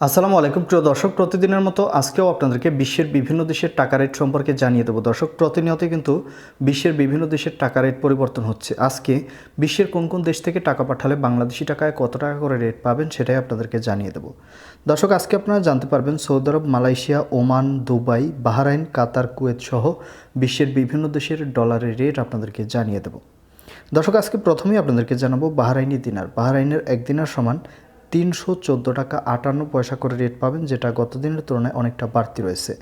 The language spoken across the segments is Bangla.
আসসালামু আলাইকুম প্রিয় দর্শক, প্রতিদিনের মতো আজকেও আপনাদেরকে বিশ্বের বিভিন্ন দেশের টাকা রেট সম্পর্কে জানিয়ে দেবো। দর্শক, প্রতিনিয়ত কিন্তু বিশ্বের বিভিন্ন দেশের টাকা রেট পরিবর্তন হচ্ছে। আজকে বিশ্বের কোন কোন দেশ থেকে টাকা পাঠালে বাংলাদেশি টাকায় কত টাকা করে রেট পাবেন সেটাই আপনাদেরকে জানিয়ে দেবো। দর্শক, আজকে আপনারা জানতে পারবেন সৌদি আরব, মালয়েশিয়া, ওমান, দুবাই, বাহরাইন, কাতার, কুয়েত সহ বিশ্বের বিভিন্ন দেশের ডলারের রেট আপনাদেরকে জানিয়ে দেবো। দর্শক, আজকে প্রথমেই আপনাদেরকে জানাবো বাহরাইনি দিনার। বাহরাইনের এক দিনার সমান 314 টাকা 58 পয়সা করে রেট পাবেন, যেটা গত দিনের তুলনায় অনেকটা বাড়তি রয়েছে।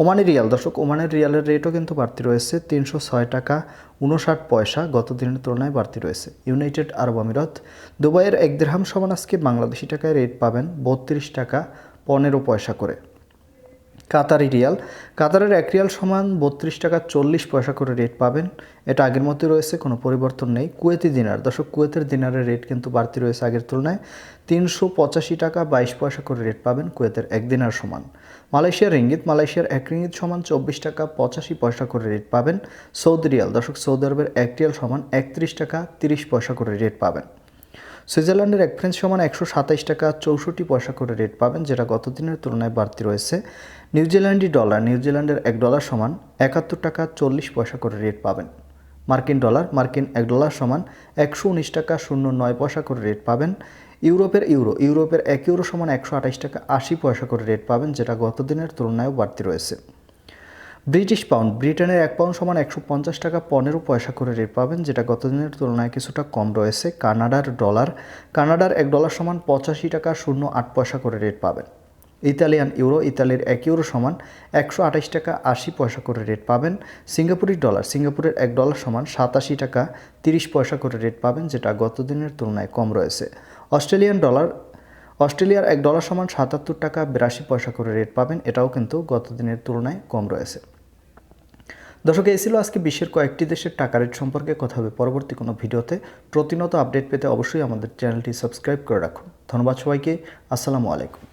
ওমানি রিয়াল, দর্শক, ওমানের রিয়ালের রেটও কিন্তু বাড়তি রয়েছে, 306 টাকা 59 পয়সা গত দিনের তুলনায় বাড়তি রয়েছে। ইউনাইটেড আরব আমিরাত, দুবাইয়ের এক দিরহাম সমান আজকে বাংলাদেশি টাকায় রেট পাবেন 32 টাকা 15 পয়সা করে। কাতারি রিয়াল, কাতারের এক রিয়াল সমান 32 টাকা 40 পয়সা করে রেট পাবেন, এটা আগের মতো রয়েছে, কোনো পরিবর্তন নেই। কুয়েতি দিনার, দর্শক, কুয়েতের দিনারের রেট কিন্তু বাড়তি রয়েছে আগের তুলনায়, 385 টাকা 22 পয়সা করে রেট পাবেন কুয়েতের এক দিনার সমান। মালয়েশিয়ার রিঙ্গিত, মালয়েশিয়ার এক রিঙ্গিত সমান 24 টাকা 85 পয়সা করে রেট পাবেন। সৌদি রিয়াল, দর্শক, সৌদি আরবের এক রিয়াল সমান 31 টাকা 30 পয়সা করে রেট পাবেন। সুইজারল্যান্ডের এক ফ্রেঞ্চ সমান 127 টাকা 64 পয়সা করে রেট পাবেন, যেটা গত দিনের তুলনায় বাড়তি রয়েছে। নিউজিল্যান্ডি ডলার, নিউজিল্যান্ডের এক ডলার সমান 71 টাকা 40 পয়সা করে রেট পাবেন। মার্কিন ডলার, মার্কিন এক ডলার সমান 119 টাকা 09 পয়সা করে রেট পাবেন। ইউরোপের ইউরো, ইউরোপের এক ইউরো সমান 128 টাকা 80 পয়সা করে রেট পাবেন, যেটা গত দিনের তুলনায়ও বাড়তি রয়েছে। ব্রিটিশ পাউন্ড, ব্রিটেনের এক পাউন্ড সমান 150 টাকা 15 পয়সা করে রেট পাবেন, যেটা গত দিনের তুলনায় কিছুটা কম রয়েছে। কানাডার ডলার, কানাডার এক ডলার সমান 85 টাকা 08 পয়সা করে রেট পাবেন। ইতালিয়ান ইউরো, ইতালির এক ইউরো সমান 128 টাকা 80 পয়সা করে রেট পাবেন। সিঙ্গাপুরি ডলার, সিঙ্গাপুরের এক ডলার সমান 87 টাকা 30 পয়সা করে রেট পাবেন, যেটা গত দিনের তুলনায় কম রয়েছে। অস্ট্রেলিয়ান ডলার, অস্ট্রেলিয়ার এক ডলার সমান 77 টাকা 82 পয়সা করে রেট পাবেন, এটাও কিন্তু গত দিনের তুলনায় কম রয়েছে। দর্শক, এই ছিল আজকে বিশ্বের কয়েকটি দেশের টাকা রেট সম্পর্কে কথা হবে পরবর্তী কোনো ভিডিওতে। প্রতিনিয়ত আপডেট পেতে অবশ্যই আমাদের চ্যানেলটি সাবস্ক্রাইব করে রাখুন। ধন্যবাদ সবাইকে। আসসালামু আলাইকুম।